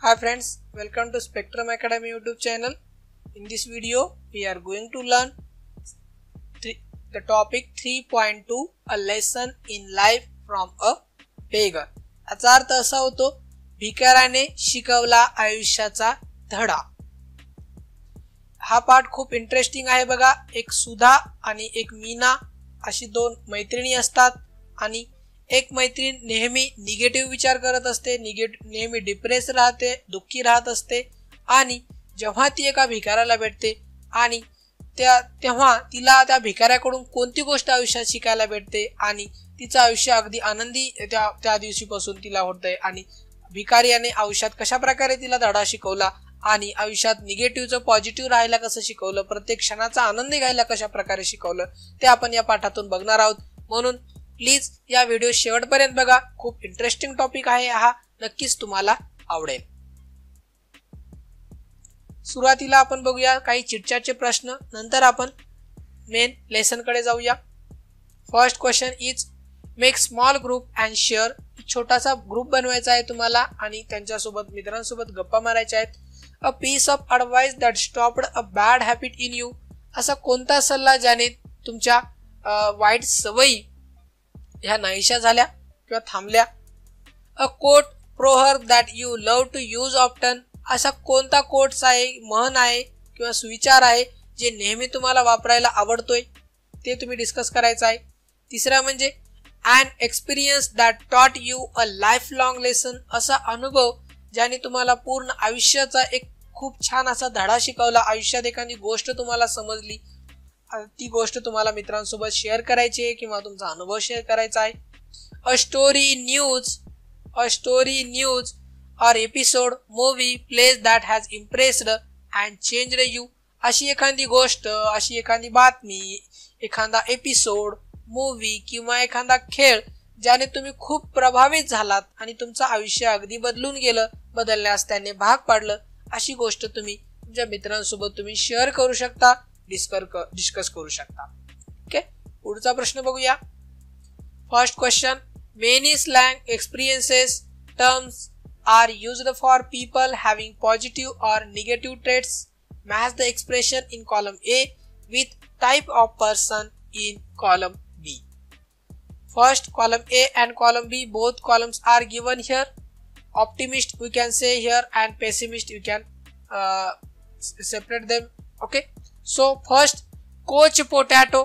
Hi friends, welcome to Spectrum Academy YouTube channel. In this video, we are going to learn the topic 3.2 a lesson in life from a beggar. याचा अर्थ असा होतो भिकाऱ्याने शिकवला आयुष्याचा धडा. हा पाठ खूप इंटरेस्टिंग आहे बघा. एक सुधा आणि एक मीना अशी दोन मैत्रिणी असतात आणि एक मैत्रीण नेहमी निगेटिव्ह विचार करत असते, नेहमी डिप्रेस राहते, दुःखी राहत असते आणि जेव्हा ती एका भिकाऱ्याला भेटते आणि तेव्हा तिला त्या भिकाऱ्याकडून कोणती गोष्ट आयुष्यात शिकायला भेटते आणि तिचं आयुष्य अगदी आनंदी त्या दिवशीपासून तिला होतंय आणि भिकाऱ्याने आयुष्यात कशा प्रकारे तिला धडा शिकवला आणि आयुष्यात निगेटिव्हचं पॉझिटिव्ह राहायला कसं शिकवलं, प्रत्येक क्षणाचा आनंद घ्यायला कशा प्रकारे शिकवलं ते आपण या पाठातून बघणार आहोत. म्हणून प्लीज या व्हिडिओ शेवटपर्यंत बघा. खूप इंटरेस्टिंग टॉपिक आहे हा, नक्कीच तुम्हाला आवडेल. सुरुवातीला आपण बघूया काही चिटचॅटचे प्रश्न, नंतर आपण मेन लेसन कडे जाऊया. First question is make small group and share. छोटासा ग्रुप बनवायचा आहे तुम्हाला आणि त्यांच्यासोबत मित्रांसोबत गप्पा मारायच्या आहेत. A piece of advice that stopped a bad habit in you. असा कोणता सल्ला ज्याने तुमच्या वाईट सवयी ह्या नाहीशा झाल्या किंवा थांबल्या. A quote proverb that you love to use often. असा कोणता कोट्स आहे, म्हण आहे किंवा सुविचार आहे जे नेहमी तुम्हाला वापरायला आवडतोय ते तुम्ही डिस्कस करायचं आहे. तिसरा म्हणजे अन एक्सपिरियन्स दॅट टॉट you a life long lesson. असा अनुभव ज्याने तुम्हाला पूर्ण आयुष्याचा एक खूप छान असा धडा शिकवला. आयुष्यात एखादी गोष्ट तुम्हाला समजली, ती गोष्ट तुम्हाला मित्रांसोबत शेअर करायची आहे किंवा तुमचा अनुभव शेअर करायचा आहे. अ स्टोरी न्यूज और episode movie place that has impressed and changed you. अशी एखादी गोष्ट, अशी एखादी बातमी, एखादा एपिसोड, मूवी किंवा एखादा खेळ ज्याने तुम्ही खूप प्रभावित झालात आणि तुमचं आयुष्य अगदी बदलून गेलं, बदलण्यास त्याने भाग पाडलं. अशी गोष्ट तुम्ही तुमच्या मित्रांसोबत तुम्ही शेअर करू शकता, डिस्कस करू शकता. ओके, पुढचा प्रश्न बघूया. First question, many slang experiences terms are used for people having positive or negative traits. Match the expression in column A with type of person in column B. First, column A and column B, both columns are given here. Optimist we can say here and pessimist we can separate them. Okay, so first, Coach Potato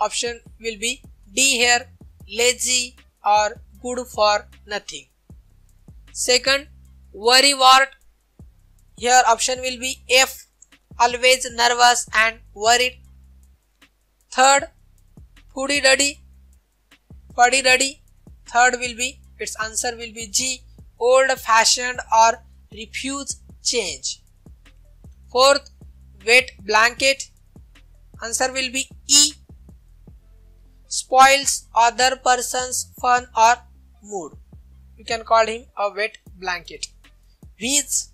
option will be D here, lazy or good for nothing. Second, Worrywart, here option will be F, always nervous and worried. Third, Fuddy-duddy, third will be, its answer will be G, old fashioned or refuse change. Fourth, wet blanket, answer will be E, spoils other person's fun or mood. You can call him a wet blanket. Whiz,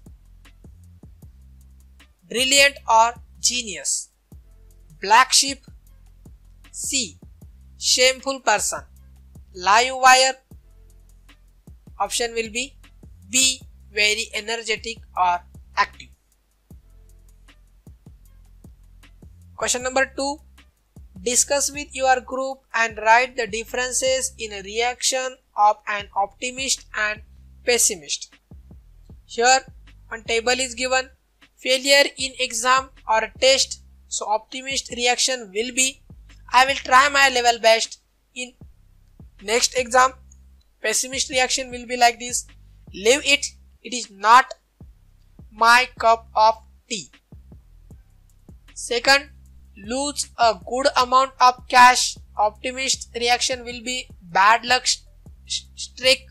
brilliant or genius. Black sheep, C, shameful person. Live wire, option will be B, very energetic or active. Question number 2, discuss with your group and write the differences in a reaction of an optimist and pessimist. Here one table is given. Failure in exam or test, so optimist reaction will be I will try my level best in next exam. Pessimist reaction will be like this, leave it, it is not my cup of tea. Second, lose a good amount of cash. Optimist reaction will be bad luck streak.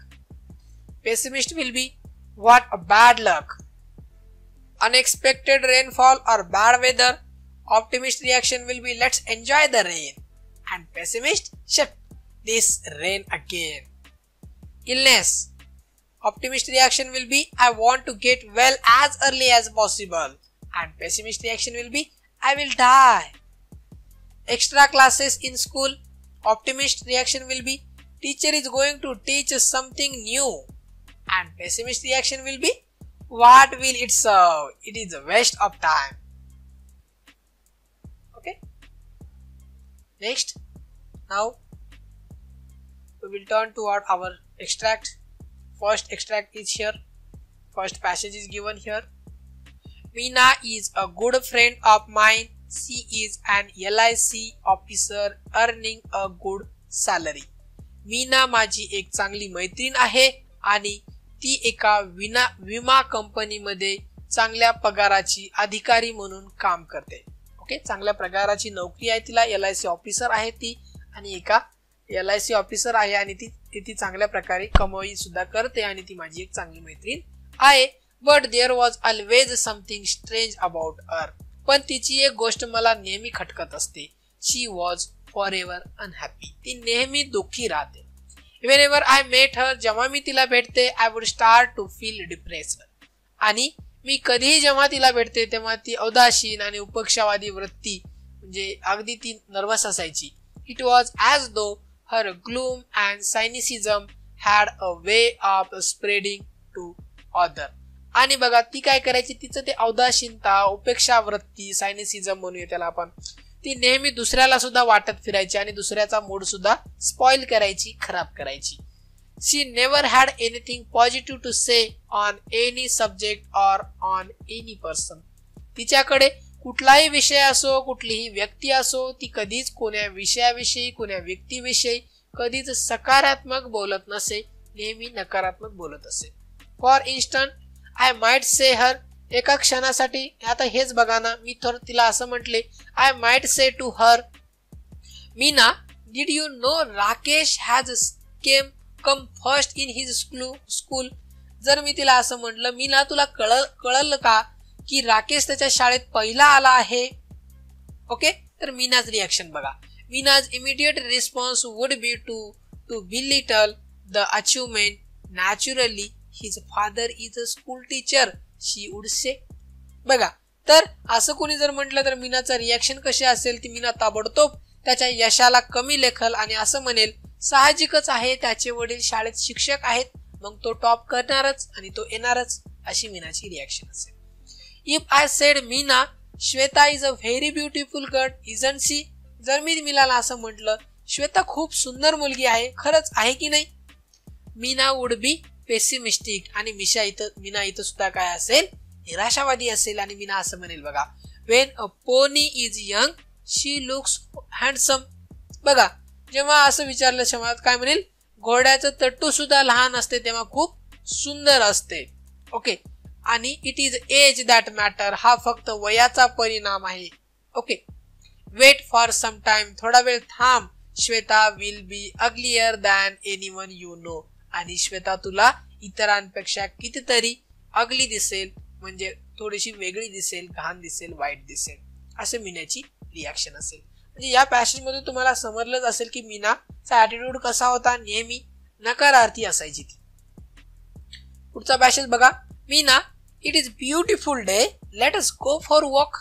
Pessimist will be what a bad luck. Unexpected rainfall or bad weather. Optimist reaction will be let's enjoy the rain, and pessimist shit this rain again. Illness, optimist reaction will be I want to get well as early as possible, and pessimist reaction will be I will die. Extra classes in school, optimist reaction will be teacher is going to teach us something new, and pessimist reaction will be, what will it serve? It is a waste of time. Okay. Next, now we will turn toward our extract. First extract is here. First passage is given here. Meena is a good friend of mine. She is an LIC officer earning a good salary. Meena माझी एक चांगली मैत्रीण आहे आणि ती एका विमा कंपनीमध्ये चांगल्या पगाराची अधिकारी म्हणून काम करते. ओके, चांगल्या पगाराची नोकरी आहे तिला. LIC ऑफिसर आहे ती आणि एका LIC ऑफिसर आहे आणि ती चांगल्या प्रकारे कमाई सुद्धा करते आणि ती माझी एक चांगली मैत्रीण आहे. But there was always something strange about her. पण तिची एक गोष्ट मला नेहमी खटकत असते. She was forever unhappy. ती नेहमी दुःखी राहते. Whenever I met her, जेव्हा मी तिला भेटते, I would start to feel depressed. आणि मी कधीही जेव्हा तिला भेटते तेव्हा ती औदासीन आणि उपक्षावादी वृत्ती म्हणजे अगदी ती नर्वस असायची. It was as though her gloom and cynicism had a way of spreading to other. आणि बघा ती काय करायची, तिचं ते औदासीनता, उपेक्षा वृत्ती, सायनिसिझम म्हणूया त्याला आपण, ती नेहमी दुसऱ्याला सुद्धा वाटत फिरायची आणि दुसऱ्याचा मूड सुद्धा स्पॉइल करायची, खराब करायची. She never had anything positive to say on any subject or on any person. तिच्याकडे कुठलाही विषय असो, कुठलीही व्यक्ती असो, ती कधीच कोण्या विषयाविषयी, कोण्या व्यक्तीविषयी कधीच सकारात्मक बोलत नसे, नेहमी नकारात्मक बोलत असे. For instant I might say her. एका क्षणासाठी, आता हेच बघा ना, मी तर तिला असं म्हटले, I might say to her, Meena did you know Rakesh has come first in his school. जर मी तिला असं म्हटलं, मीना तुला कळलं का की राकेश त्याच्या शाळेत पहिला आला आहे. ओके, तर मीनाज रिॲक्शन बघा. Meena's immediate response would be to belittle the achievement. Naturally his father is a school teacher, she would say. बघा, तर असं कोणी जर म्हटलं तर मीनाचं रिॲक्शन कशी असेल, ती मीना ताबडतोब त्याच्या यशाला कमी लेखल आणि असं म्हणेल, साहजिकच आहे, त्याचे वडील शाळेत शिक्षक आहेत, मग तो टॉप करणारच आणि तो येणारच, अशी मीनाची रिॲक्शन असेल. If I said Meena, Shweta is a very beautiful girl, isn't she. जर मी मीनाला असं म्हटलं, श्वेता खूप सुंदर मुलगी आहे, खरंच आहे की नाही, मीना वुड बी पेसिमिस्टिक. आणि मीना इथं सुद्धा काय असेल, निराशावादी असेल आणि मीना असं म्हणेल बघा, when a pony is young she looks handsome. बघा, जेव्हा असं विचारलं तेव्हा काय म्हणेल, घोड्याचं तट्टू सुद्धा लहान असते तेव्हा खूप सुंदर असते. ओके, आणि it is age that matter. हा फक्त वयाचा परिणाम आहे. Okay, wait for some time. थोडा वेळ थांब. Shweta will be uglier than anyone you know. आणि श्वेता तुला इतरांपेक्षा कितीतरी अगली दिसेल, म्हणजे थोडीशी वेगळी दिसेल, घाण दिसेल, वाईट दिसेल, असे मीनाची रिॲक्शन असेल. म्हणजे या पॅसेज मध्ये तुम्हाला समजलंच असेल की मीनाचा ऍटिट्यूड कसा होता, नेहमी नकारार्थी असायची ती. पुढचा पॅसेज बघा. Meena, it is beautiful day, let us go for walk.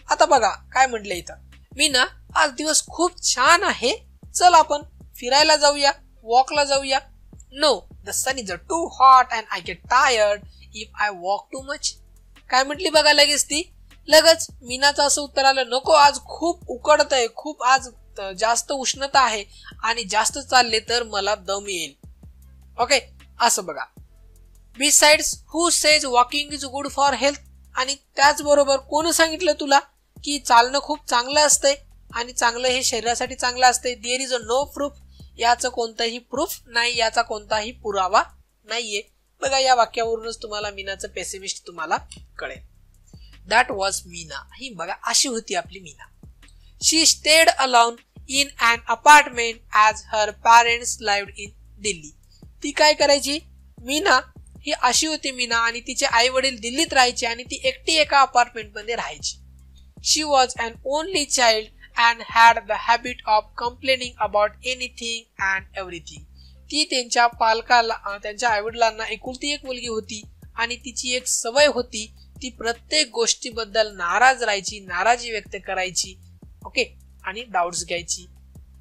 आता बघा काय म्हटलंय इथं, मीना आज दिवस खूप छान आहे, चल आपण फिरायला जाऊया, वॉकला जाऊया. No, the sun is too hot and I get tired if I walk too much. काय म्हटली बघा लगेच ती, लगेच मीनाचं असं उत्तर आलं, नको, आज खूप उकडतंय, खूप आज जास्त उष्णता आहे आणि जास्त चालले तर मला दम येईल. ओके, असं बघा. Besides who says walking is good for health. आणि त्याचबरोबर कोण सांगितलं तुला की चालणं खूप चांगलं असतंय आणि चांगलं हे शरीरासाठी चांगलं असतंय. There is a no proof. याचं कोणताही प्रूफ नाही, याचा कोणताही पुरावा नाहीये. बघा, या वाक्यावरूनच तुम्हाला मीनाचं पेसिमिस्ट तुम्हाला कळेल. That was Meena. ही बघा अशी होती आपली Meena. She stayed alone in an apartment as her parents lived in Delhi. ती काय करायची, मीना ही अशी होती मीना, आणि तिचे आई वडील दिल्लीत राहायचे आणि ती एकटी एका अपार्टमेंट मध्ये राहायची. She was an only child and had the habit of complaining about anything and everything. ती त्यांच्या पालकाला, त्यांच्या आईवडिलांना एकुलती एक मुलगी होती आणि तिची एक सवय होती, ती प्रत्येक गोष्टीबद्दल नाराज राहायची, नाराजी व्यक्त करायची. ओके, आणि डाऊट्स घ्यायची.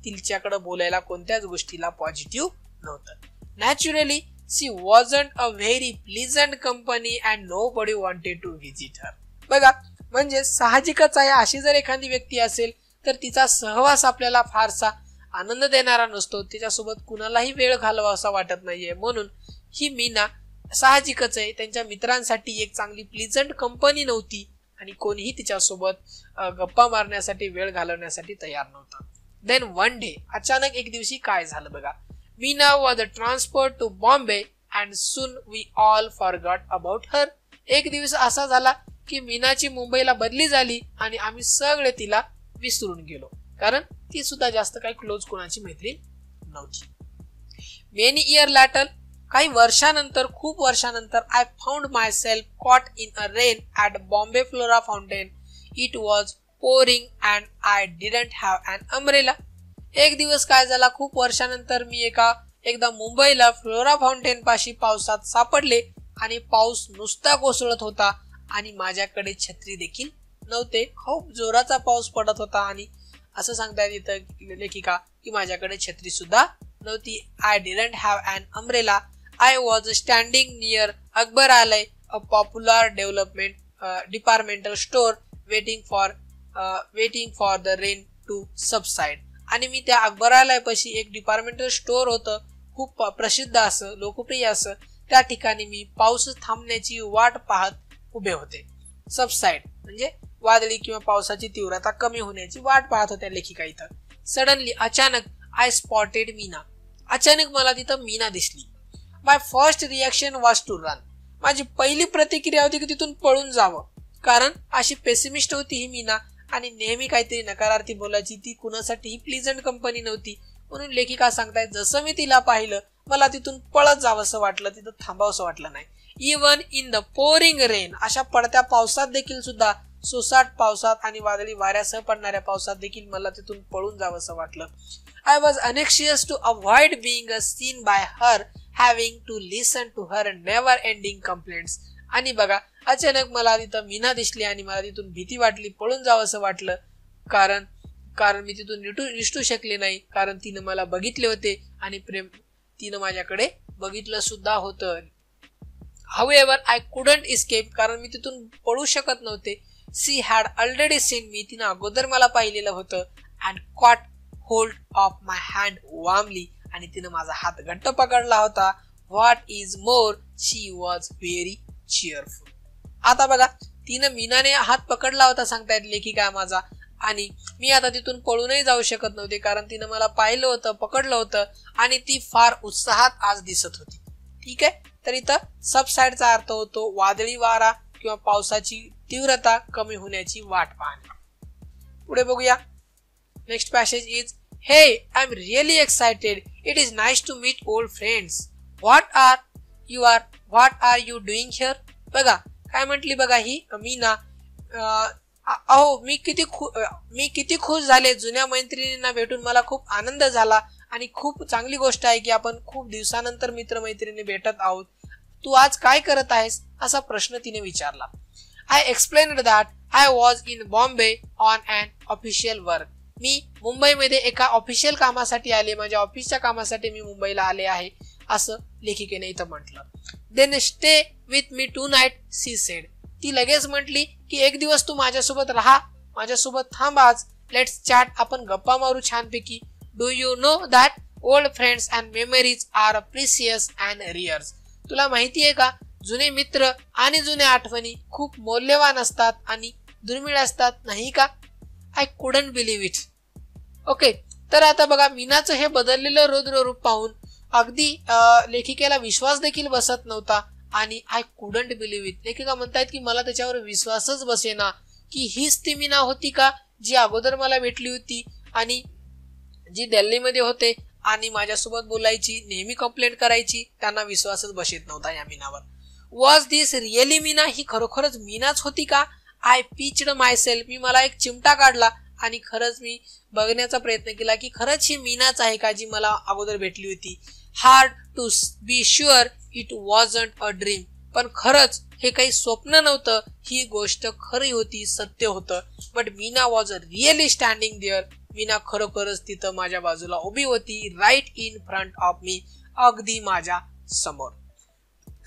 तिच्याकडे बोलायला कोणत्याच गोष्टीला पॉझिटिव्ह नव्हतं. Naturally she wasn't a very pleasant company and nobody wanted to visit her. बघा, म्हणजे साहजिकच आहे, अशी जर एखादी व्यक्ती असेल तर तिचा सहवास आपल्याला फारसा आनंद देणारा नसतो, तिच्यासोबत कुणालाही वेळ घालवासा वाटत नाहीये. म्हणून ही मीना साहजिकच आहे त्यांच्या मित्रांसाठी एक चांगली प्लीजंट कंपनी नव्हती आणि कोणीही तिच्यासोबत गप्पा मारण्यासाठी वेळ घालवण्यासाठी तयार नव्हता. देन वन डे, अचानक एक दिवशी काय झालं बघा. Meena was transferred to Bombay and soon we all forgot about her. एक दिवस असा झाला की मीनाची मुंबईला बदली झाली आणि आम्ही सगळे तिला विसरून गेलो, कारण ती सुद्धा जास्त काही क्लोज कोणाची मैत्रीण नव्हती. मेनी इयर लॅटर, काही वर्षानंतर, खूप वर्षानंतर, I found myself caught in a rain at Bombay Flora Fountain. It was pouring and I didn't have an umbrella. एक दिवस काय झाला, खूप वर्षानंतर मी एकदा मुंबईला फ्लोरा फाउंटेन पाशी पावसात सापडले आणि पाऊस नुसता कोसळत होता आणि माझ्याकडे छत्री देखील नव्हते. खूप जोराचा पाऊस पडत होता आणि असं सांगता येतं लेखिका की माझ्याकडे छत्री सुद्धा नव्हती. I didn't have an umbrella. I was standing near Akbarally, a popular departmental store, waiting for the rain to subside. आणि मी त्या अकबरालय पाशी, एक डिपार्टमेंटल स्टोर होतं, खूप प्रसिद्ध असं, लोकप्रिय असं, त्या ठिकाणी मी पाऊस थांबण्याची वाट पाहत उभे होते. सबसाइड म्हणजे वादळी किंवा पावसाची तीव्रता कमी होण्याची वाट पाहत होत्या लेखिका इथं. सडनली, अचानक, आय स्पॉटेड मीना. अचानक मला तिथं मीना दिसली. My first reaction was to run. माझी पहिली प्रतिक्रिया होती की तिथून पळून जावं, कारण अशी पेसिमिस्ट होती ही मीना आणि नेहमी काहीतरी नकारार्थी बोलायची. ती कुणासाठीही प्लीजंट कंपनी नव्हती. म्हणून लेखिका सांगतायत, जसं मी तिला पाहिलं मला तिथून पळत जावंसं वाटलं, तिथं थांबावंसं वाटलं नाही. Even in the pouring rain, अशा पडत्या पावसात देखील सुद्धा, सोसाट पावसात आणि वादळी वाऱ्यासह पडणाऱ्या पावसात देखील मला तिथून पळून जावंसं वाटलं. I was anxious to avoid being seen by her, having to listen to her never ending complaints. आणि बघा, अचानक मला तिथं मीना दिसली आणि मला तिथून भीती वाटली, पळून जावंसं वाटलं, कारण मी तिथून निष्ठू शकले नाही, कारण तिनं मला बघितले होते आणि तिनं माझ्याकडे बघितलं सुद्धा होतं. However, I couldn't escape, कारण मी तिथून पळू शकत नव्हते. She had already seen me, तिनं अगोदर मला पाहिलेलं होतं. And caught hold of my hand warmly, आणि तिनं माझा हात घट्ट पकडला होता. What is more, she was very cheerful. आता बघा, तिनं मीनाने हात पकडला होता सांगतायत लेखिका माझा, आणि मी आता तिथून पळूनही जाऊ शकत नव्हते, कारण तिनं मला पाहिलं होतं, पकडलं होतं आणि ती फार उत्साहात आज दिसत होती. ठीक आहे, तर इथं सबसाइडचा अर्थ होतो वादळी वारा किंवा पावसाची तीव्रता कमी होण्याची वाट पाहणे. पुढे बघूया. Next passage is, hey I am really excited. It is nice to meet old friends. What are you doing here. बघा काय म्हटली बघा ही मीना. अहो मी किती खुश झाले, जुन्या मैत्रिणींना भेटून मला खूप आनंद झाला आणि खूप चांगली गोष्ट आहे की आपण खूप दिवसानंतर मित्रमैत्रिणी भेटत आहोत. तू आज काय करत आहेस, असा प्रश्न तिने विचारला. I explained that I was in Bombay on an official work. मी मुंबईमध्ये एका ऑफिशियल कामासाठी आले, माझ्या ऑफिसच्या कामासाठी मी मुंबईला आले आहे, असं लेखिकेने इथं म्हटलं. Then stay with me tonight, she said. ती लगेच म्हटली की एक दिवस तू माझ्यासोबत राहा, माझ्यासोबत थांब आज. लेट्स चॅट, आपण गप्पा मारू छानपैकी. Do you know that old friends and memories are precious and rare. तुला माहिती आहे का, जुने मित्र आणि जुन्या आठवणी खूप मौल्यवान असतात आणि दुर्मिळ असतात, नाही का. I couldn't believe it. Okay, तर आता बघा मीनाचं हे बदललेलं रौद्र रूप पाहून अगदी लेखिकेला विश्वास देखील बसत नव्हता आणि आय कुडंट बिलीव्ह इट. लेखिका म्हणतायत की मला त्याच्यावर विश्वासच बसेना की हीच ती मीना होती का जी अगोदर मला भेटली होती आणि जी दिल्लीमध्ये होते आणि माझ्यासोबत बोलायची, नेहमी कंप्लेंट करायची. त्यांना विश्वासच बसत नव्हता या मीनावर. Was this really Meena. ही खरोखरच मीनाच होती का. I pinched myself. मी मला एक चिमटा काढला आणि खरंच मी बघण्याचा प्रयत्न केला की खरंच ही मीनाच आहे का जी मला अगोदर भेटली होती. Hard to be sure it wasn't a dream. पण खरंच हे काही स्वप्न नव्हतं, ही गोष्ट खरी होती, सत्य होतं. But Meena was really standing there. Meena खरोखरच तिथं माझ्या बाजूला उभी होती. Right in front of me. अगदी माझ्या समोर.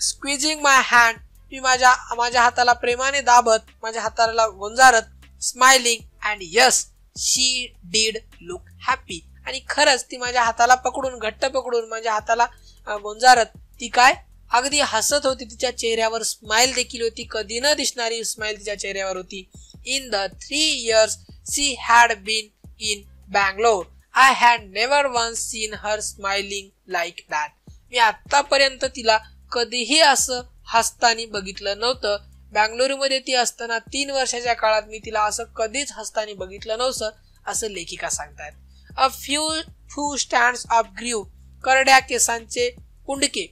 स्क्वीजिंग माय हँड, मी माझ्या हाताला प्रेमाने दाबत, माझ्या हाताला गोंजारत. Smiling and yes she did look happy, आणि खरंच ती माझ्या हाताला पकडून, घट्ट पकडून माझ्या हाताला गोंजारत ती काय अगदी हसत होती. तिच्या चेहऱ्यावर स्माइल देखील होती, कधी न दिसणारी स्माइल तिच्या चेहऱ्यावर होती. In the 3 years she had been in Bangalore I had never once seen her smiling like that. मी आतापर्यंत तिला कधीही असं हसताना बघितलं नव्हतं. बँगलोरमध्ये ती असताना 3 वर्षाच्या काळात मी तिला असं कधीच हसताना बघितलं नव्हतं, असं लेखिका सांगतायत. अ फ्यू स्टँड्स ऑफ ग्रीव, करड्या केसांचे कुंडके.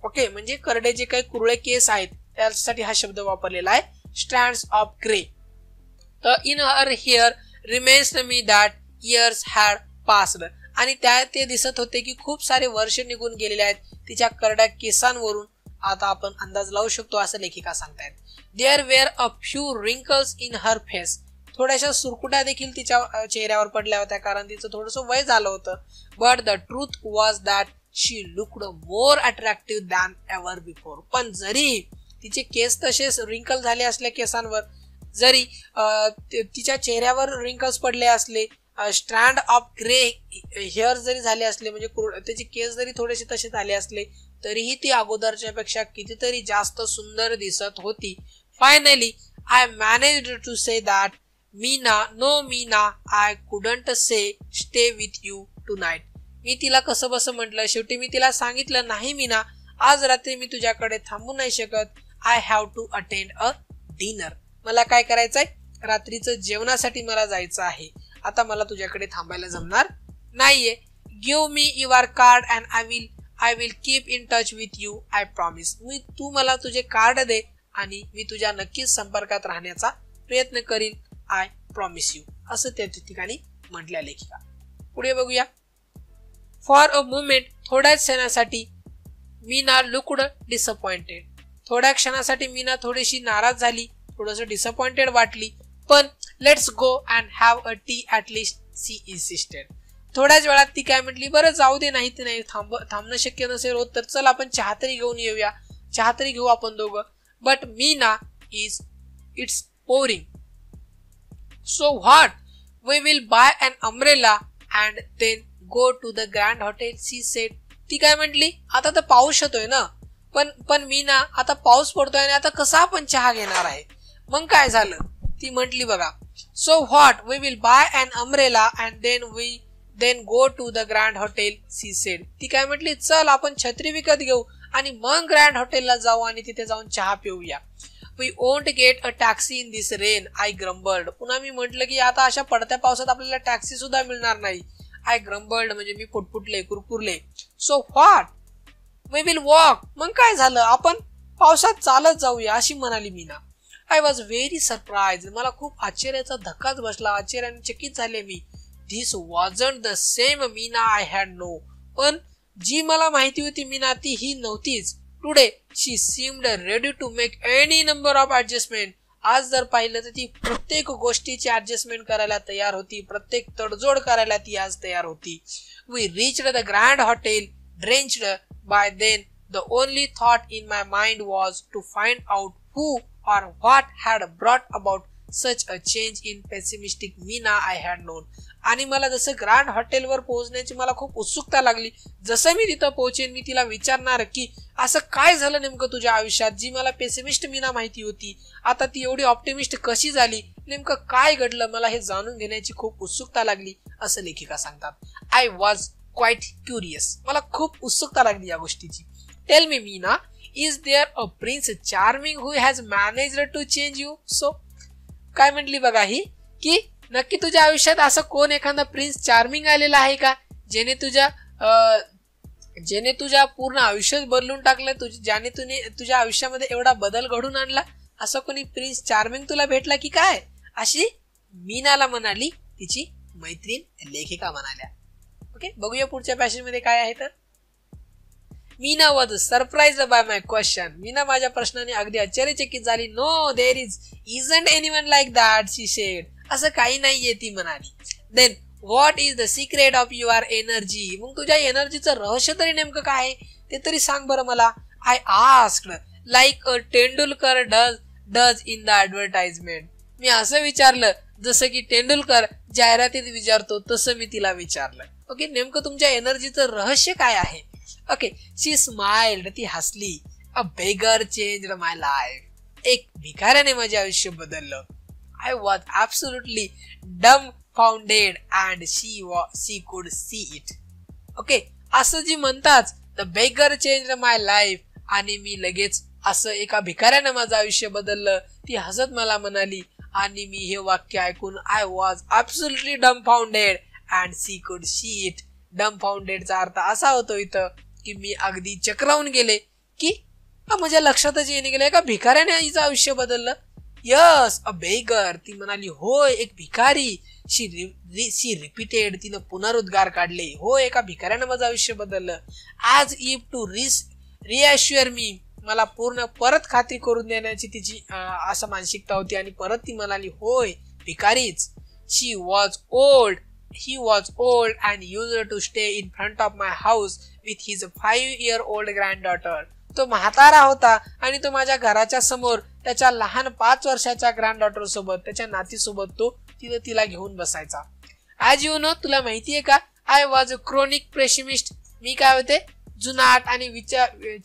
ओके, म्हणजे करडे जे काही कुरळे केस आहेत त्यासाठी हा शब्द वापरलेला आहे, स्टँड्स ऑफ ग्रे. तर in her hair remains me that years had passed, आणि ते दिसत होते की खूप सारे वर्ष निघून गेलेले आहेत तिच्या करड्या केसांवरून. आता आपण अंदाज लावू शकतो असं लेखिका सांगतायत. There were a few wrinkles in her face, थोड्याशा सुरकुट्या देखील तिच्या चेहऱ्यावर पडल्या होत्या कारण तिचं थोडंसं वय झालं होतं. But the truth was that she looked more attractive than ever before. पण जरी तिचे केस तसेच रिंकल झाले असले केसांवर, जरी तिच्या चेहऱ्यावर रिंकल्स पडले असले, स्ट्रँड ऑफ ग्रे हेअर जरी झाले असले, म्हणजे त्याचे केस जरी थोडेसे तसे झाले असले, तरीही ती अगोदरच्या पेक्षा कितीतरी जास्त सुंदर दिसत होती. Finally I managed to say that Meena, no Meena, I couldn't say stay with you tonight. मी तिला कसं बसं म्हटलं, शेवटी मी तिला सांगितलं, नाही मीना, आज रात्री मी तुझ्याकडे थांबू नाही शकत. I have to attend a dinner, मला काय करायचंय, रात्रीचं जेवणासाठी मला जायचं आहे. आता मला तुझ्याकडे थांबायला जमणार नाहीये. Give me your card and I will keep in touch with you, I promise. तू मला तुझे कार्ड दे आणि मी तुझ्या नक्कीच संपर्कात राहण्याचा प्रयत्न करील, आय प्रॉमिस यू, असं त्या ठिकाणी म्हटल्या लेखिका. पुढे बघूया. फॉर अ मोमेंट, थोड्याच क्षणासाठी, मीना लुक्ड डिसअपॉइंटेड. थोड्या क्षणासाठी मीना थोडीशी नाराज झाली, थोडंसं डिसअपॉइंटेड वाटली. पण let's go and have a tea at least, she insisted. थोड्याच वेळात ती काय म्हटली, बरं जाऊ दे, नाही तर नाही, थांबणं शक्य नसेल होत तर चल आपण चहा तरी घेऊन येऊया, चहा तरी घेऊ आपण दोघं. But Meena it's pouring. So what, we will buy an umbrella and then go to the Grand Hotel, she said. ती काय म्हटली, आता तर पाऊस येतोय ना, पण मीना, आता पाऊस पडतोय आणि आता कसा आपण चहा घेणार आहे. मग काय झालं, ती म्हटली बघा, so what, we will buy an umbrella and then go to the Grand Hotel, she said. ती काय म्हटली, चल आपण छत्री विकत घेऊ आणि मग ग्रँड हॉटेलला जाऊ आणि तिथे जाऊन चहा पिऊया. We won't get a taxi in this rain, I grumbled. पुन्हा मी म्हटलं की आता अशा पडत्या पावसात आपल्याला टॅक्सी सुद्धा मिळणार नाही. आय ग्रंबल्ड म्हणजे मी पुटपुटले, कुरकुरले. So what, we will walk. मग काय झालं, आपण पावसात चालत जाऊया, अशी म्हणाली Meena. I was very surprise, मला खूप आश्चर्याचा धक्काच बसला, आश्चर्याने चकित झाले मी. This wasn't the same Meena I had know. पण जी मला माहिती होती मीना, ती ही नव्हतीच. Today she seemed ready to make any number of adjustment. आज जर पाहिलं तर ती प्रत्येक गोष्टीची ऍडजस्टमेंट करायला तयार होती, प्रत्येक तडजोड करायला ती आज तयार होती. We reached the Grand Hotel drenched. By then, the only thought in my mind was to find out who or what had brought about such a change in pessimistic Meena I had known. आणि मला जसं grand हॉटेलवर पोहोचण्याची मला खूप उत्सुकता लागली. जसं मी तिथं पोहोचेन मी तिला विचारणार की असं काय झालं नेमकं तुझ्या आयुष्यात, जी मला पेसिमिस्ट मीना माहिती होती आता ती एवढी ऑप्टिमिस्ट कशी झाली, नेमकं काय घडलं, मला हे जाणून घेण्याची खूप उत्सुकता लागली, असं लेखिका सांगतात. आय वॉज क्वाईट क्युरियस, मला खूप उत्सुकता लागली या गोष्टीची. Tell me Meena, is there a prince charming who has managed to change you so. काय म्हटली बघा ही, की नक्की तुझ्या आयुष्यात असं कोण एखादा प्रिन्स चार्मिंग आलेला आहे का, जेने तुझ्या पूर्ण आयुष्य बदलून टाकलं, ज्याने तुझ्या आयुष्यामध्ये एवढा बदल घडून आणला, असं कोणी प्रिन्स चार्मिंग तुला भेटला की काय, अशी मीनाला म्हणाली तिची मैत्रीण लेखिका म्हणाल्या. ओके, बघूया पुढच्या पॅसेज मध्ये काय आहे तर. Meena was surprised by my question. Meena माझ्या प्रश्नाने अगदी आश्चर्यचकित झाली. No there isn't anyone like that, she said. असं काही नाहीये ती म्हणाली. Then what is the secret of your energy. मग तुझ्या एनर्जीचं रहस्य तरी नेमकं काय आहे. ते तरी सांग बरं मला. I asked like a Tendulkar does in the advertisement. मी असं विचारलं जसं की तेंडुलकर जाहिरातीत विचारतो तसं मी तिला विचारलं. ओके, नेमकं तुमच्या एनर्जीचं रहस्य काय आहे? ओके, शी स्माइल्ड, ती हसली. अ बेगर चेंज्ड माय लाईफ. एक भिकाऱ्याने माझे आयुष्य बदललं. I was absolutely dumbfounded and she could see it. Okay, असं जी म्हणतात the beggar changed my life, आणि मी लगेच असं एका भिकाऱ्यानं माझं आयुष्य बदललं, ती हसत मला म्हणाली. आणि मी हे वाक्य ऐकून I was absolutely dumbfounded and she could see it. dumbfoundedचा अर्थ असा होतो इथं की मी अगदी चक्रावून गेले, की माझ्या लक्षातच येणे गेले एका भिकाऱ्याने हिचं आयुष्य बदललं. यस, अ बेगर, ती म्हणाली होय एक भिकारी. शी रिपीटेड, तिनं पुनरुद्गार काढले. हो, एका भिकाऱ्यानं माझं आयुष्य बदललं. ॲज इफ टू रिअश्युअर मी, मला पूर्ण परत खात्री करून देण्याची तिची असं मानसिकता होती. आणि परत ती म्हणाली होय भिकारीच. He was old and used to stay in front of my house with his 5-year-old granddaughter. तो म्हातारा होता आणि तो माझ्या घराच्या समोर त्याच्या लहान 5 वर्षाच्या ग्रँडडॉटर सोबत, त्याच्या नातीसोबत तो तिला घेऊन बसायचा. ॲज यू नो, तुला माहितीये का, I was a chronic pessimist. मी काय होते, जुनाट आणि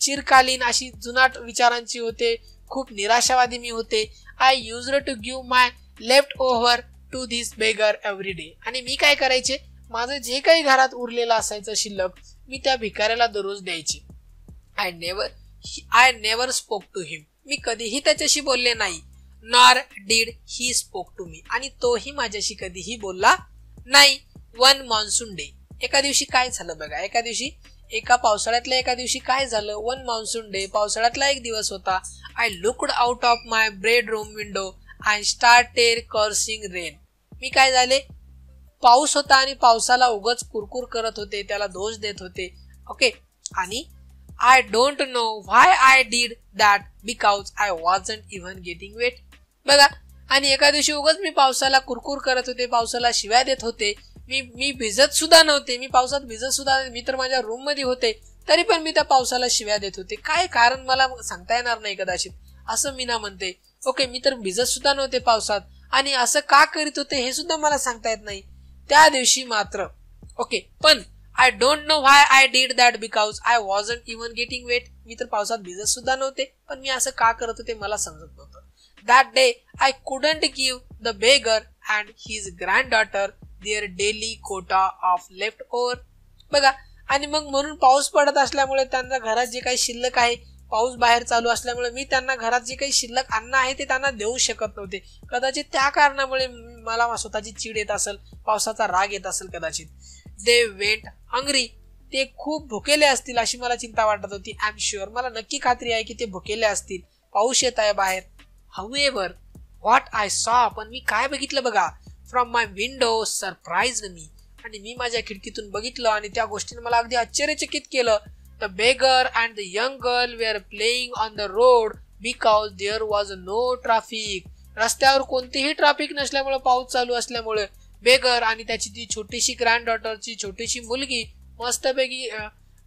चिरकालीन अशी जुनाट विचारांची होते. खूप निराशावादी मी होते. I used to give my leftover to this beggar every day. आणि मी काय करायचे, माझं जे काही घरात उरलेलं असायचं शिल्लक, मी त्या भिकाऱ्याला दररोज द्यायचे. I never spoke to him. मी कधीही त्याच्याशी बोलले नाही. Nor did he spoke to me. आणि तोही माझ्याशी कधीही बोलला नाही. वन मान्सून डे, एका दिवशी काय झालं बघा, एका पावसाळ्यातल्या एका दिवशी काय झालं. वन मान्सून डे, पावसाळ्यातला एक दिवस होता. I looked out of my bedroom window and started cursing rain. मी काय झाले, पाऊस होता आणि पावसाला उगाच कुरकुर करत होते, त्याला दोष देत होते. ओके, आणि I don't know why I did that because I wasn't even getting wet. बघा, आणि एका दिवशी उगाच मी पावसाला कुरकुर करत होते, पावसाला शिव्या देत होते. मी भिजत सुद्धा नव्हते, मी पावसात भिजत सुद्धा, मी तर माझ्या रूम मध्ये होते, तरी पण मी त्या पावसाला शिव्या देत होते. काय कारण मला सांगता येणार नाही कदाचित, असं मी ना म्हणते. ओके, मी तर भिजत सुद्धा नव्हते पावसात, आणि असं का करीत होते हे सुद्धा मला सांगता येत नाही त्या दिवशी मात्र. ओके, पण I don't know why I did that because I wasn't even getting wet. मी तर पावसात भिजत सुद्धा नव्हते, पण मी असं का करत होते मला समजत नव्हतं. That day I couldn't give the beggar and his granddaughter their daily quota of leftover. बघा, आणि मग म्हणून पाऊस पडत असल्यामुळे त्यांना घरात जे काही शिल्लक आहे, पाऊस बाहेर चालू असल्यामुळे मी त्यांना घरात जे काही शिल्लक अन्न आहे ते त्यांना देऊ शकत नव्हते. कदाचित त्या कारणामुळे मला स्वतःची चीड येत असेल, पावसाचा राग येत असेल कदाचित. दे वेंट हंग्री, ते खूप भुकेले असतील अशी मला चिंता वाटत होती. आय एम शुअर, मला नक्की खात्री आहे की ते भुकेले असतील, पाऊस येत आहे बाहेर. हाऊएव्हर व्हॉट आय सॉ, पण मी काय बघितलं बघा, फ्रॉम माय विंडो सरप्राइज्ड मी. आणि मी माझ्या खिडकीतून बघितलं आणि त्या गोष्टीने मला अगदी आश्चर्यचकित केलं. The beggar and the young girl were playing on the road because there was no traffic. रस्त्यावर कोणतीही ट्रॅफिक नसल्यामुळे, पाऊस चालू असल्यामुळे बेगर आणि त्याची ती छोटीशी ग्रँडडॉटरची छोटीशी मुलगी मस्तपैकी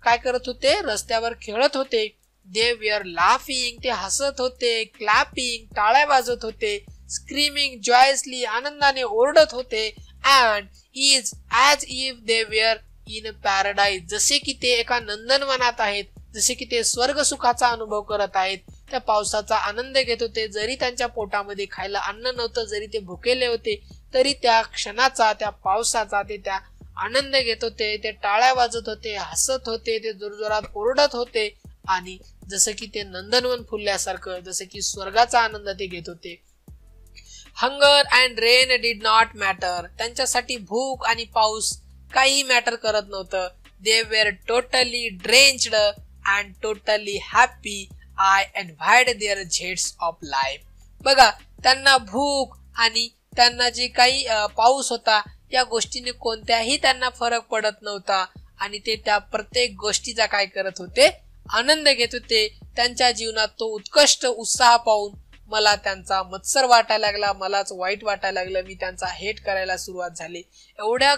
काय करत होते, रस्त्यावर खेळत होते. दे वेअर लाफिंग, ते हसत होते. क्लॅपिंग, टाळ्या वाजत होते. स्क्रीमिंग जॉयसली, आनंदाने ओरडत होते. And is as if they were in paradise, जसे की ते एका नंदनवनात आहेत, जसे की ते स्वर्ग सुखाचा अनुभव करत आहेत. त्या पावसाचा आनंद घेत होते. जरी त्यांच्या पोटामध्ये खायला अन्न नव्हतं, जरी ते भुकेले होते, तरी त्या क्षणाचा, त्या पावसाचा ते त्या आनंद घेत होते. ते टाळ्या वाजत होते, हसत होते, ते जोरजोरात ओरडत होते. आणि जसं की ते नंदनवन फुलल्यासारखं, जसं की स्वर्गाचा आनंद ते घेत होते. Hunger and rain did not matter, त्यांच्यासाठी भूक आणि पाऊस काही मॅटर करत नव्हतं. They were totally drenched and totally happy. I envied their zest of life. बघा, त्यांना भूक आणि त्यांना जे काही पाऊस होता, या गोष्टीने कोणत्याही त्यांना फरक पडत नव्हता. आणि ते त्या प्रत्येक गोष्टीचा काय करत होते, आनंद घेत होते. त्यांच्या जीवनात तो उत्कृष्ट उत्साह पाहून मला त्यांचा मत्सर वाटायला लागला, मलाच वाईट वाटायला लागलं. मी त्यांचा हेट करायला सुरुवात झाली. एवढ्या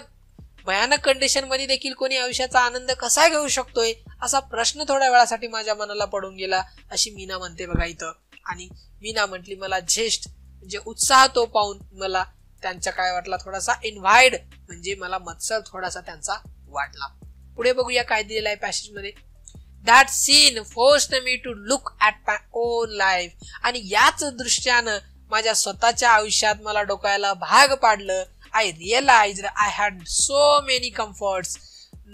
भयानक कंडिशन मध्ये देखील कोणी आयुष्याचा आनंद कसा घेऊ शकतोय असा प्रश्न थोड्या वेळासाठी माझ्या मनाला पडून गेला, अशी मीना म्हणते बघा इथं. आणि मीना म्हटली मला झेस्ट म्हणजे उत्साह तो पाहून मला त्यांच्या काय वाटला, थोडासा इन्व्हाइड म्हणजे मला मत्सर थोडासा त्यांचा वाटला. पुढे बघूया काय दिलेलं आहे पॅसेज मध्ये. That scene forced me to look at my own life. आणि याच दृष्ट्यानं माझ्या स्वतःच्या आयुष्यात मला डोकायला भाग पाडलं. I realized I had so many comforts,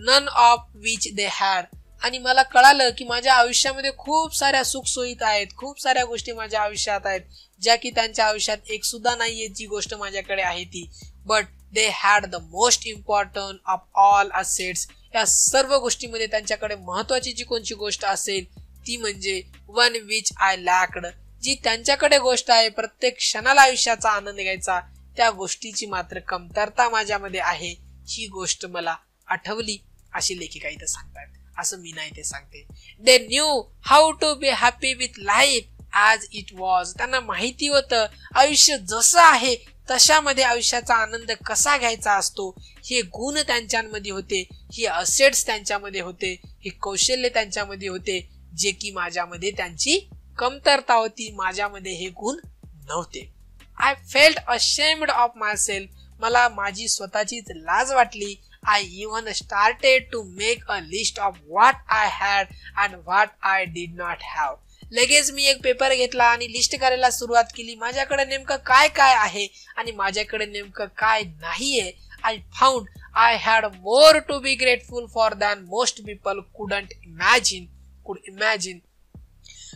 none of which they had. आणि मला कळालं की माझ्या आयुष्यामध्ये खूप साऱ्या सुखसोयीत आहेत, खूप साऱ्या गोष्टी माझ्या आयुष्यात आहेत ज्या की त्यांच्या आयुष्यात एक सुद्धा नाहीये जी गोष्ट माझ्याकडे आहे ती. But they had the most important of all assets. या सर्व गोष्टीमध्ये त्यांच्याकडे महत्वाची जी कोणची गोष्ट असेल ती म्हणजे वन विच आय लॅक्ड. जी त्यांच्याकडे गोष्ट आहे प्रत्येक क्षणाला आयुष्याचा आनंद घ्यायचा, त्या गोष्टीची मात्र कमतरता माझ्यामध्ये आहे, ही गोष्ट मला आठवली अशी लेखिका इथे सांगतात. असं मीना इथे सांगते. They knew how to be happy with life as it was. त्यांना माहिती होतं आयुष्य जसं आहे तशामध्ये आयुष्याचा आनंद कसा घ्यायचा असतो. हे गुण त्यांच्यामध्ये होते, हे असेट्स त्यांच्यामध्ये होते, हे कौशल्य त्यांच्यामध्ये होते जे की माझ्यामध्ये त्यांची कमतरता होती, माझ्यामध्ये हे गुण नव्हते. I felt ashamed of myself. मला माझी स्वतःचीच लाज वाटली. I even started to make a list of what I had and what I did not have. लगेच मी एक पेपर घेतला आणि लिस्ट करायला सुरुवात केली. माझ्याकडे नेमकं काय काय आहे आणि माझ्याकडे नेमकं काय नाहीये. I found I had more to be grateful for than most people could imagine.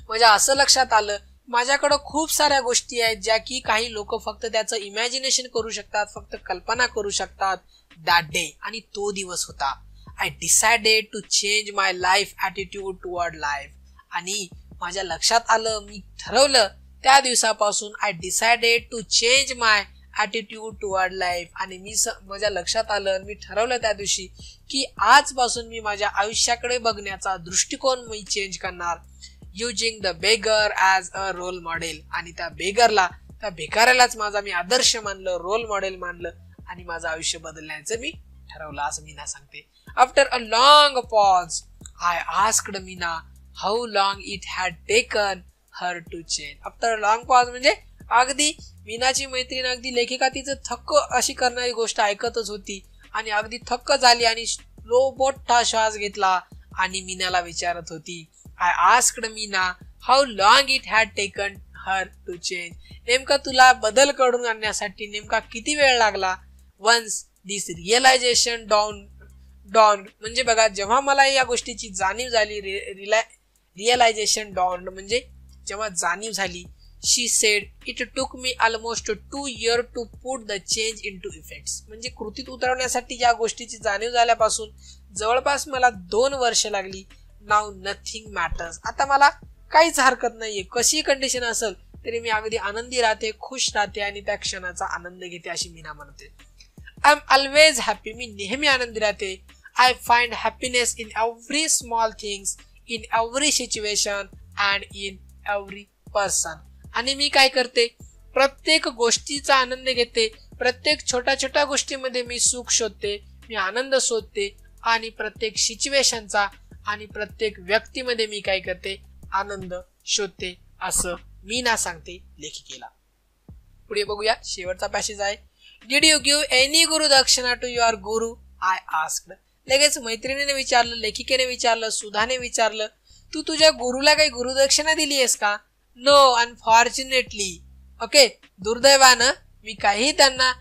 म्हणजे असं लक्षात आलं माझ्याकडे खूप साऱ्या गोष्टी आहेत ज्या की काही लोक फक्त त्याचं इमॅजिनेशन करू शकतात, फक्त कल्पना करू शकतात. दॅट डे, आणि तो दिवस होता. I decided to change my life attitude toward life. आणि माझ्या लक्षात आलं, मी ठरवलं त्या दिवसापासून I decided to change my attitude toward life. आणि माझ्या लक्षात आलं, मी ठरवलं त्या दिवशी की आजपासून मी माझ्या आयुष्याकडे बघण्याचा दृष्टिकोन मी चेंज करणार. Using the beggar as a role model. आणि त्या भिकाऱ्यालाच माझा मी आदर्श मानलं, रोल मॉडेल मानलं आणि माझं आयुष्य बदलण्याचं मी ठरवलं, असं मीना सांगते. After a long pause I asked Meena how long it had taken her to change. After a long pause म्हणजे अगदी मीनाची मैत्रीण, अगदी लेखिका तिचं थक्क अशी करणारी गोष्ट ऐकतच होती आणि अगदी थक्क झाली आणि मोठा श्वास घेतला आणि मीनाला विचारत होती. I asked Meena how long it had taken her to change. नेमका तुला बदल घडवून आणण्यासाठी नेमका किती वेळ लागला. Once this realization dawned म्हणजे बघा जेव्हा मला या गोष्टीची जाणीव झाली, रिअलायझेशन dawned म्हणजे जेव्हा जाणीव झाली. She said it took me almost 2 years to put the change into effects. म्हणजे कृतीत उतरवण्यासाठी या गोष्टीची जाणीव झाल्यापासून जवळपास मला 2 वर्ष लागली. Now nothing matters. आता मला काहीच हरकत नाहीये, कशी कंडिशन असेल तरी मी अगदी आनंदी राहते, खुश राहते आणि त्या क्षणाचा आनंद घेते, अशी मीना म्हणते. I am always happy. मी नेहमी आनंदी राहते. I find happiness in every small things, in every situation and in every person. आणि मी काय करते, प्रत्येक गोष्टीचा आनंद घेते, प्रत्येक छोट्या छोट्या गोष्टीमध्ये मी सुख शोधते, मी आनंद शोधते आणि प्रत्येक सिच्युएशनचा आणि प्रत्येक व्यक्तीमध्ये मी काय करते, आनंद शोधते, असं मीना सांगते लेखिकेला. पुढे बघूया शेवटचा पॅसेज आहे. Did you give any gurudakshina to your guru I asked. लगेच मैत्रिणीने विचारलं, लेखिकेने विचारलं, सुधाने विचारलं, तू तुझ्या गुरुला काही गुरुदक्षिणा दिली आहेस का. No unfortunately. ओके, दुर्दैवानं मी काही त्यांना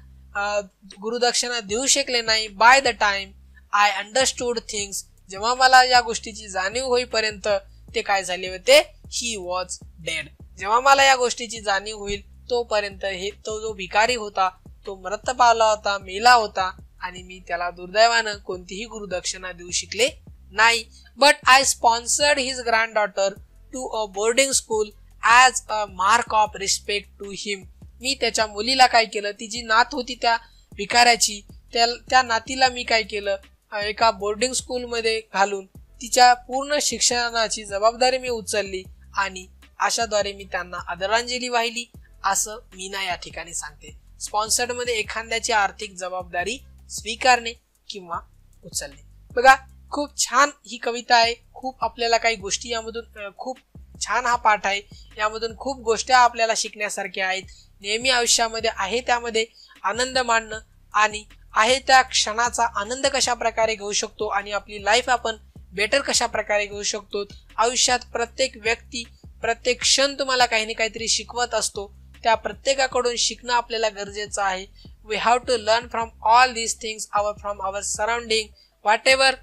गुरुदक्षिणा देऊ शकले नाही. By the time I understood things. जेव्हा मला या गोष्टीची जाणीव होईपर्यंत ते काय झाले होते, ही वॉज डेड. जेव्हा मला या गोष्टीची जाणीव होईल तोपर्यंत तो जो भिकारी होता तो मृत पावला होता, मेला होता आणि मी त्याला दुर्दैवानं कोणतीही गुरुदक्षिणा देऊ शकले नाही. But I sponsored his granddaughter to a boarding school as a mark of respect to him. मी त्याच्या मुलीला काय केलं, ती जी नात होती त्या भिकाऱ्याची, त्या नातीला मी काय केलं, एका बोर्डिंग स्कूलमध्ये घालून तिच्या पूर्ण शिक्षणाची जबाबदारी मी उचलली आणि अशाद्वारे मी त्यांना आदरांजली वाहिली, असं मीना या ठिकाणी सांगते. स्पॉन्सर्ड मध्ये एखाद्याची आर्थिक जबाबदारी स्वीकारणे किंवा उचलणे. बघा खूप छान ही कविता आहे. खूप आपल्याला काही गोष्टी यामधून खूप छान हा पाठ आहे. यामधून खूप गोष्टी आपल्याला शिकण्यासारख्या आहेत. नेहमी आयुष्यामध्ये आहे त्यामध्ये आनंद मानणं आणि आहे त्या क्षणाचा आनंद कशा प्रकारे घेऊ शकतो आणि आपली लाईफ आपण बेटर कशा प्रकारे घेऊ शकतो. आयुष्यात प्रत्येक व्यक्ती प्रत्येक क्षण तुम्हाला काही ना काहीतरी शिकवत असतो. त्या प्रत्येकाकडून शिकणं आपल्याला गरजेचं आहे. We have to learn from all these things from our surrounding whatever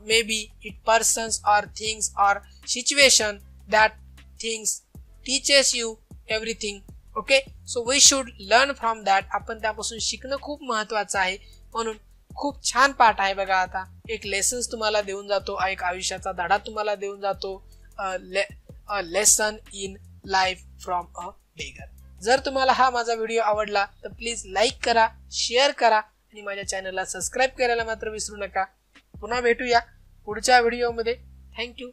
may be it persons or things or situation that things teaches you everything. Okay, so we should learn from that. आपण त्यापासून शिकणं खूप महत्वाचं आहे. म्हणून खूप छान पाठ आहे. बघा आता एक लेसन्स तुम्हाला देऊन जातो, एक आयुष्याचा धडा तुम्हाला देऊन जातो. A lesson in life from a beggar. जर तुम्हाला हा माझा व्हिडिओ आवडला तर प्लीज लाईक करा, शेअर करा आणि माझ्या चॅनलला सबस्क्राईब करायला मात्र विसरू नका. पुन्हा भेटूया पुढच्या व्हिडिओमध्ये. थँक्यू.